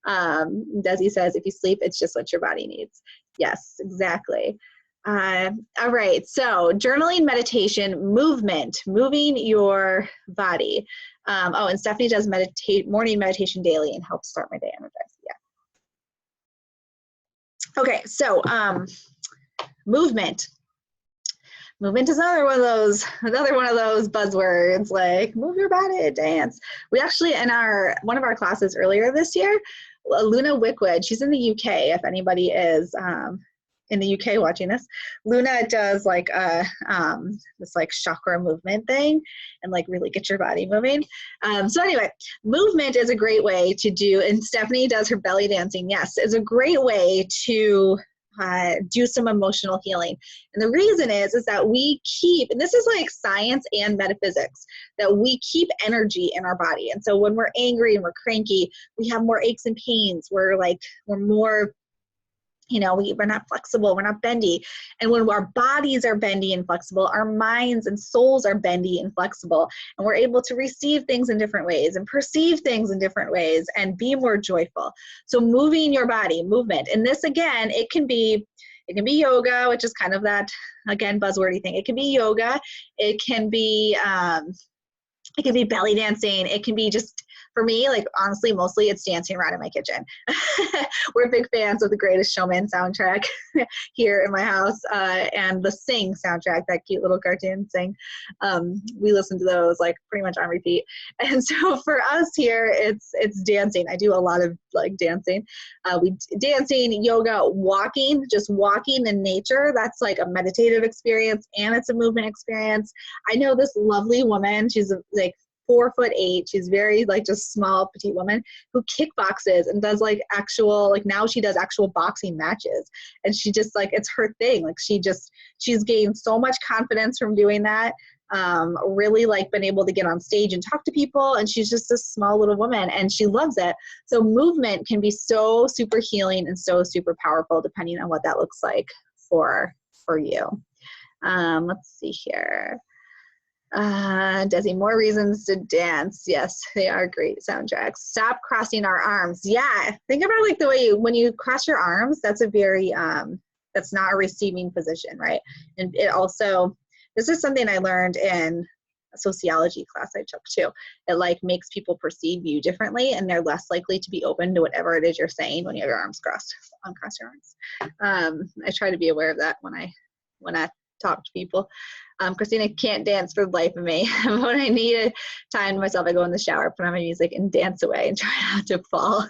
Desi says, if you sleep, it's just what your body needs. Yes, exactly. All right, so journaling, meditation, movement, moving your body. Oh, and Stephanie does morning meditation daily and helps start my day energized. Yeah. Okay, so movement. Movement is another one of those buzzwords, like move your body, dance. We actually, in one of our classes earlier this year, Luna Wickwood, she's in the UK, if anybody is in the UK watching this, Luna does like this like chakra movement thing and like really get your body moving. So anyway, movement is a great way to do, and Stephanie does her belly dancing, yes, is a great way to do some emotional healing. And the reason is that we keep, and this is like science and metaphysics, that we keep energy in our body. And so when we're angry and we're cranky, we have more aches and pains. We're more, we're not flexible, we're not bendy. And when our bodies are bendy and flexible, our minds and souls are bendy and flexible, and we're able to receive things in different ways and perceive things in different ways and be more joyful. So moving your body, movement. And this, again, it can be yoga, which is kind of that, again, buzzwordy thing. It can be yoga. It can be belly dancing. It can be just, for me, like honestly, mostly it's dancing around in my kitchen. We're big fans of the Greatest Showman soundtrack here in my house, and the Sing soundtrack, that cute little cartoon Sing. We listen to those like pretty much on repeat. And so for us here, it's dancing. I do a lot of like dancing. Dancing, yoga, walking, just walking in nature. That's like a meditative experience and it's a movement experience. I know this lovely woman. She's like 4'8". She's very like just small, petite woman who kickboxes and does like actual, like now she does actual boxing matches. And she just like, it's her thing. Like she's gained so much confidence from doing that. Really like been able to get on stage and talk to people, and she's just a small little woman and she loves it. So movement can be so super healing and so super powerful depending on what that looks like for you. Let's see here. Desi, more reasons to dance. Yes, they are great soundtracks. Stop crossing our arms. Yeah, think about like the way when you cross your arms, that's a very that's not a receiving position, right? And it also, this is something I learned in a sociology class I took too. It like makes people perceive you differently, and they're less likely to be open to whatever it is you're saying when you have your arms crossed. Uncross your arms. I try to be aware of that when I talk to people. Christina can't dance for the life of me. When I need a time to myself, I go in the shower, put on my music, and dance away and try not to fall.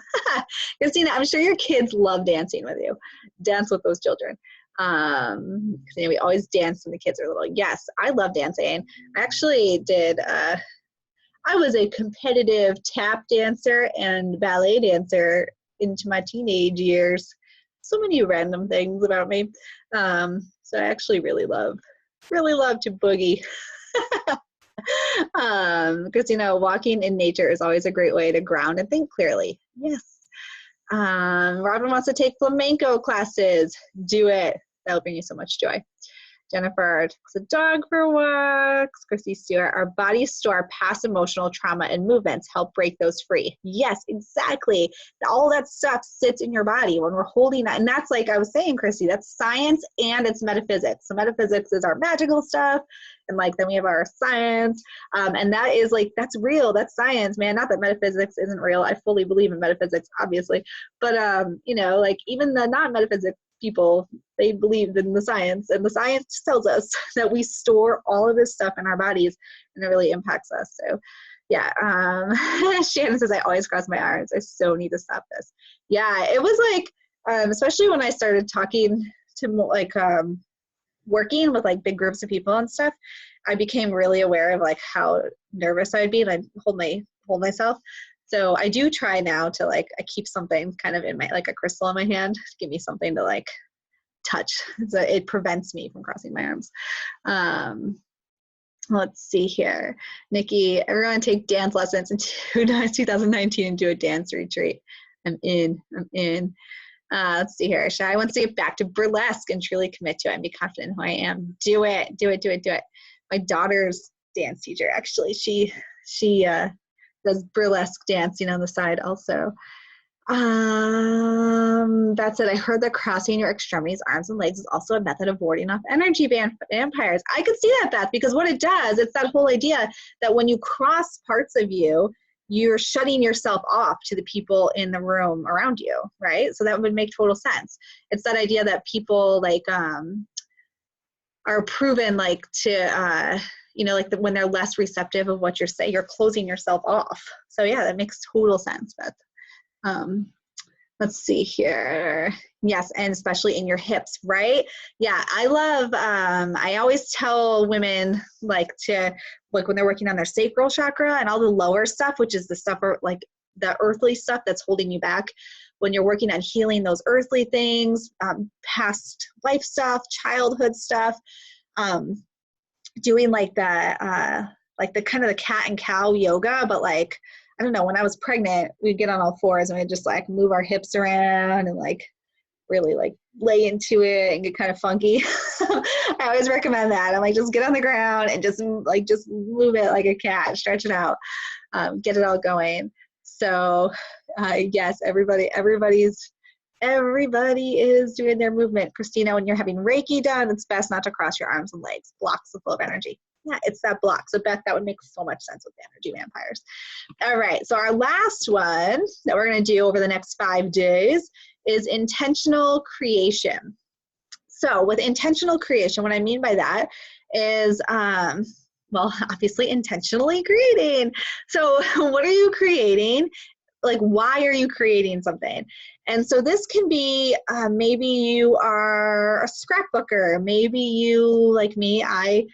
Christina, I'm sure your kids love dancing with you. Dance with those children. Christina, we always dance when the kids are little. Yes, I love dancing. I actually did, I was a competitive tap dancer and ballet dancer into my teenage years. So many random things about me. So I actually really love to boogie. Christina, walking in nature is always a great way to ground and think clearly. Yes. Robin wants to take flamenco classes. Do it. That'll bring you so much joy. Jennifer takes a dog for walks. Christy Stewart, our bodies store past emotional trauma and movements help break those free. Yes, exactly. All that stuff sits in your body when we're holding that. And that's like I was saying, Christy, that's science and it's metaphysics. So metaphysics is our magical stuff. And like, then we have our science. And that is like, that's real. That's science, man. Not that metaphysics isn't real. I fully believe in metaphysics, obviously. But, you know, like even the non-metaphysics people, they believe in the science, and the science tells us that we store all of this stuff in our bodies and it really impacts us. So yeah. Shannon says, I always cross my arms. I so need to stop this. Yeah, it was like, especially when I started talking to like, working with like big groups of people and stuff, I became really aware of like how nervous I'd be, and I'd hold myself. So I do try now to like, I keep something kind of in my, like a crystal in my hand to give me something to like touch. So it prevents me from crossing my arms. Let's see here. Nikki, everyone take dance lessons in 2019 and do a dance retreat. I'm in. Let's see here. Shai wants to get back to burlesque and truly commit to it and be confident in who I am. Do it. My daughter's dance teacher, actually, she does burlesque dancing on the side also. That said, I heard that crossing your extremities, arms and legs is also a method of warding off energy vampires. I could see that, Beth, because what it does, it's that whole idea that when you cross parts of you, you're shutting yourself off to the people in the room around you, right? So that would make total sense. It's that idea that people like are proven like to you know, like when they're less receptive of what you're saying, you're closing yourself off. So yeah, that makes total sense, Beth. Let's see here. Yes, and especially in your hips, right? Yeah, I love, I always tell women like to, like when they're working on their sacral chakra and all the lower stuff, which is the stuff like the earthly stuff that's holding you back, when you're working on healing those earthly things, past life stuff, childhood stuff, doing like the kind of the cat and cow yoga, but like, I don't know, when I was pregnant, we'd get on all fours and we'd just like move our hips around and like really like lay into it and get kind of funky. I always recommend that. I'm like, just get on the ground and just move it like a cat, stretch it out, get it all going. So yes, everybody is doing their movement. Christina, when you're having Reiki done, it's best not to cross your arms and legs. Blocks the flow of energy. Yeah, it's that block. So Beth, that would make so much sense with energy vampires. All right, so our last one that we're gonna do over the next 5 days is intentional creation. So with intentional creation, what I mean by that is, well, obviously intentionally creating. So what are you creating? Like, why are you creating something? And so this can be, maybe you are a scrapbooker. Maybe you, like me, I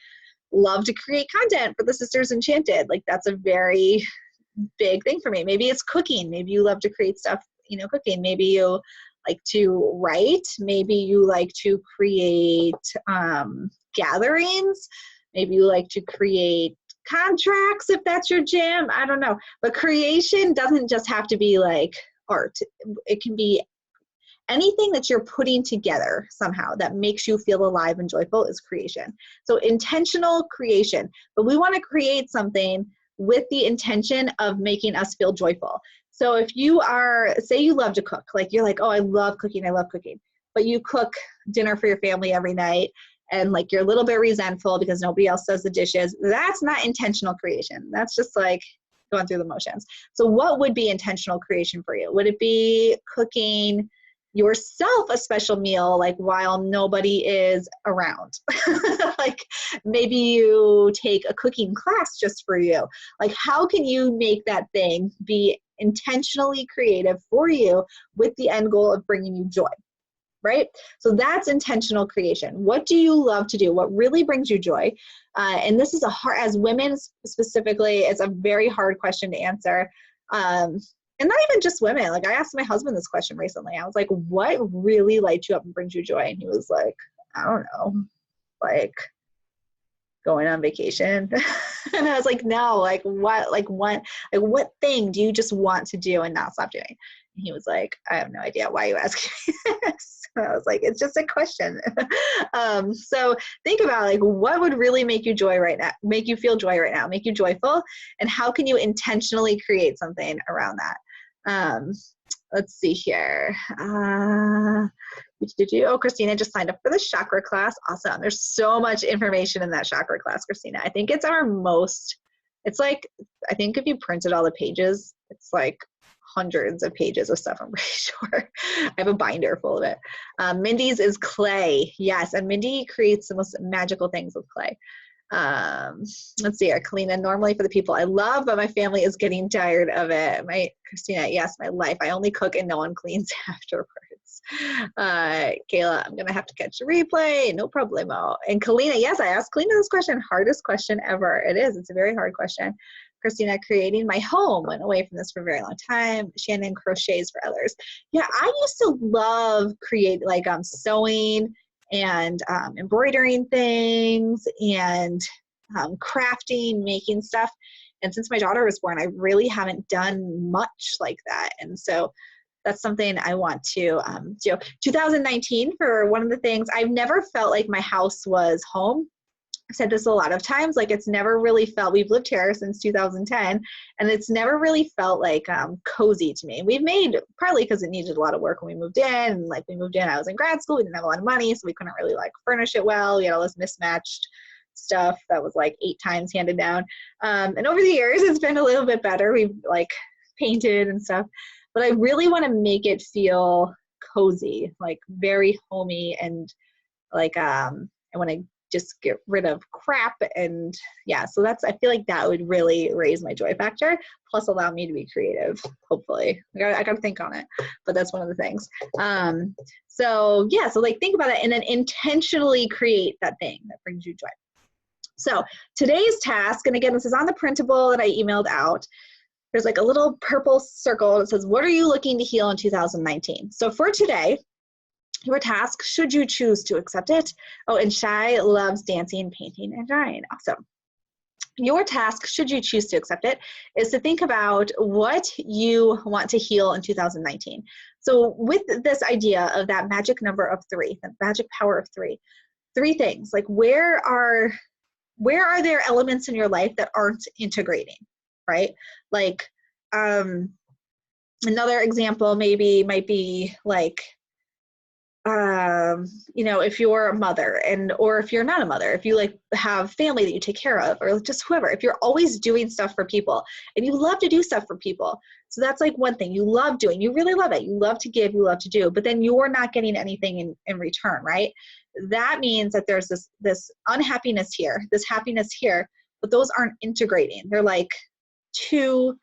love to create content for the Sisters Enchanted. Like that's a very big thing for me. Maybe it's cooking. Maybe you love to create stuff, you know, cooking. Maybe you like to write. Maybe you like to create gatherings. Maybe you like to create contracts if that's your jam. I don't know. But creation doesn't just have to be like art. It can be anything that you're putting together somehow that makes you feel alive and joyful is creation. So intentional creation. But we want to create something with the intention of making us feel joyful. So if you are, say you love to cook, like you're like, oh, I love cooking, but you cook dinner for your family every night and like you're a little bit resentful because nobody else does the dishes, that's not intentional creation. That's just like going through the motions. So what would be intentional creation for you? Would it be cooking yourself a special meal, like while nobody is around? Like maybe you take a cooking class just for you. Like how can you make that thing be intentionally creative for you with the end goal of bringing you joy, right? So that's intentional creation. What do you love to do? What really brings you joy? And this is as women specifically, it's a very hard question to answer. And not even just women. Like I asked my husband this question recently. I was like, what really lights you up and brings you joy? And he was like, I don't know, like going on vacation. And I was like, no, like what thing do you just want to do and not stop doing? And he was like, I have no idea why you asking me this. So I was like, it's just a question. So think about like, what would really make you joy right now, make you feel joy right now, make you joyful, and how can you intentionally create something around that? Let's see here. Oh, Christina just signed up for the chakra class. Awesome. There's so much information in that chakra class, Christina. I think it's it's like, I think if you printed all the pages, it's like hundreds of pages of stuff, I'm pretty sure. I have a binder full of it. Mindy's is clay. Yes, and Mindy creates the most magical things with clay. Let's see here, Kalina, normally for the people I love, but my family is getting tired of it. Christina, yes, my life. I only cook and no one cleans afterwards. Kayla, I'm going to have to catch a replay. No problemo. And Kalina, yes, I asked Kalina this question, hardest question ever. It is. It's a very hard question. Christina, creating my home. Went away from this for a very long time. Shannon, crochets for others. Yeah, I used to love sewing and embroidering things and crafting, making stuff. And since my daughter was born, I really haven't done much like that. And so that's something I want to do. 2019, for one of the things, I've never felt like my house was home. I've said this a lot of times, like it's never really felt, we've lived here since 2010, and it's never really felt like cozy to me. We've made, partly because it needed a lot of work when we moved in, and like we moved in, I was in grad school, we didn't have a lot of money, so we couldn't really like furnish it well. We had all this mismatched stuff that was like 8 times handed down. And over the years, it's been a little bit better. We've like painted and stuff, but I really want to make it feel cozy, like very homey, and like I want to just get rid of crap. And yeah, so I feel like that would really raise my joy factor, plus allow me to be creative, hopefully. I got to think on it, but that's one of the things. So yeah, so like think about it and then intentionally create that thing that brings you joy. So today's task, and again, this is on the printable that I emailed out. There's like a little purple circle that says, what are you looking to heal in 2019? So for today, your task, should you choose to accept it. Oh, and Shai loves dancing, painting, and drawing. Awesome. Your task, should you choose to accept it, is to think about what you want to heal in 2019. So with this idea of that magic number of 3, the magic power of 3 things, like where are there elements in your life that aren't integrating, right? Like another example might be like, if you're a mother or if you're not a mother, if you like have family that you take care of, or just whoever, if you're always doing stuff for people and you love to do stuff for people. So that's like one thing you love doing, you really love it. You love to give, you love to do, but then you're not getting anything in return, right? That means that there's this unhappiness here, this happiness here, but those aren't integrating. They're like two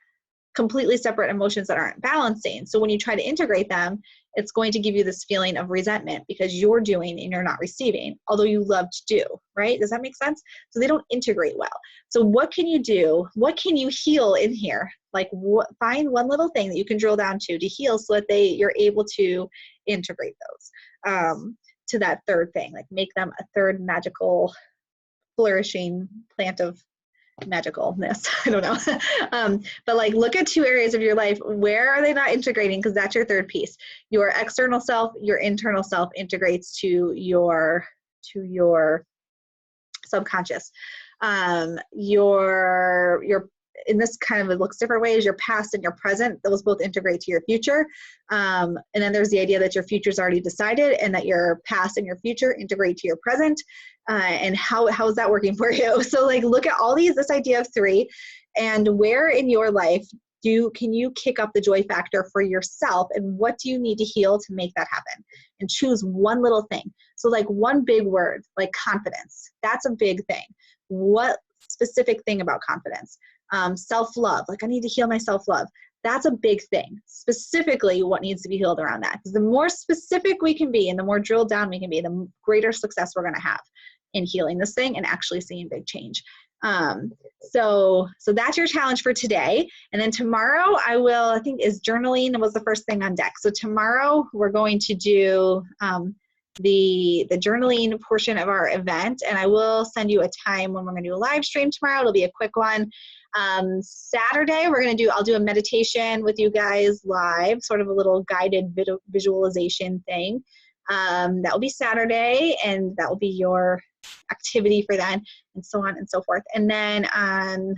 completely separate emotions that aren't balancing. So when you try to integrate them, it's going to give you this feeling of resentment because you're doing and you're not receiving, although you love to do, right? Does that make sense? So they don't integrate well. So what can you do? What can you heal in here? Like find one little thing that you can drill down to heal so that you're able to integrate those to that third thing, like make them a third magical, flourishing plant of magicalness. I don't know. But like look at 2 areas of your life. Where are they not integrating? Because that's your third piece. Your external self, your internal self integrates to your subconscious. Your in this kind of, it looks different ways, your past and your present, those both integrate to your future. And then there's the idea that your future is already decided and that your past and your future integrate to your present. And how is that working for you? So like look at all this idea of 3, and where in your life can you kick up the joy factor for yourself, and what do you need to heal to make that happen? And choose one little thing. So like one big word, like confidence, that's a big thing. What specific thing about confidence? Self-love, like I need to heal my self-love. That's a big thing. Specifically, what needs to be healed around that? Because the more specific we can be and the more drilled down we can be, the greater success we're going to have in healing this thing and actually seeing big change. So that's your challenge for today. And then tomorrow I think journaling was the first thing on deck. So tomorrow we're going to do the journaling portion of our event, and I will send you a time when we're going to do a live stream tomorrow. It'll be a quick one. Saturday I'll do a meditation with you guys live, sort of a little guided visualization thing. That will be Saturday, and that will be your activity for then, and so on and so forth. And then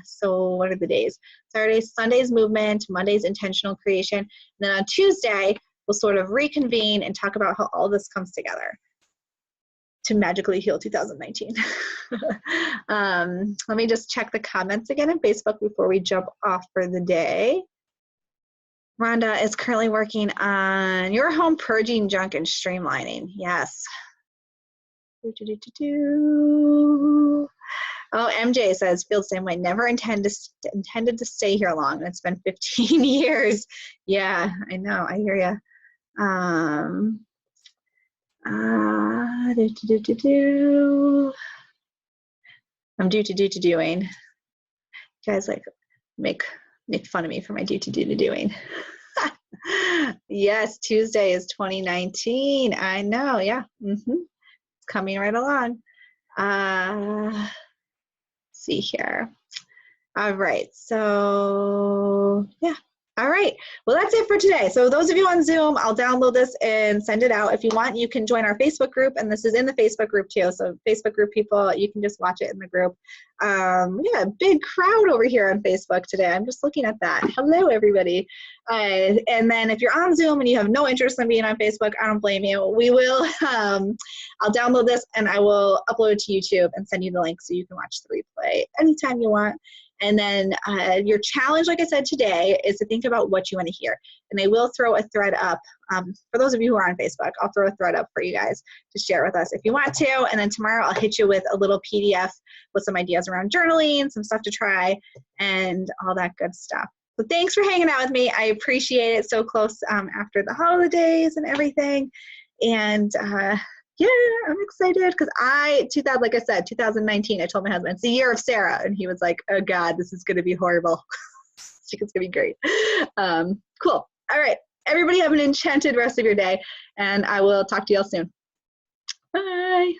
so what are the days? Sunday's movement, Monday's intentional creation, and then on Tuesday we'll sort of reconvene and talk about how all this comes together to magically heal 2019. Let me just check the comments again on Facebook before we jump off for the day. Rhonda is currently working on your home purging junk and streamlining. Yes. Oh, MJ says, feel the same way. Never intended to stay here long, and it's been 15 years. Yeah, I know. I hear you. I'm doing. You guys like make fun of me for my doing. Yes, Tuesday is 2019. I know. Yeah. It's coming right along. See here. All right. So yeah. All right. Well, that's it for today. So those of you on Zoom, I'll download this and send it out. If you want, you can join our Facebook group, and this is in the Facebook group too. So Facebook group people, you can just watch it in the group. We got a big crowd over here on Facebook today. I'm just looking at that. Hello, everybody. And then if you're on Zoom and you have no interest in being on Facebook, I don't blame you. We will, I'll download this and I will upload it to YouTube and send you the link so you can watch the replay anytime you want. And then your challenge, like I said today, is to think about what you want to hear. And I will throw a thread up. For those of you who are on Facebook, I'll throw a thread up for you guys to share with us if you want to. And then tomorrow I'll hit you with a little PDF with some ideas around journaling, some stuff to try, and all that good stuff. So thanks for hanging out with me. I appreciate it. So close after the holidays and everything. And yeah, I'm excited because like I said, 2019, I told my husband, it's the year of Sarah. And he was like, oh God, this is going to be horrible. It's going to be great. Cool. All right. Everybody have an enchanted rest of your day, and I will talk to you all soon. Bye.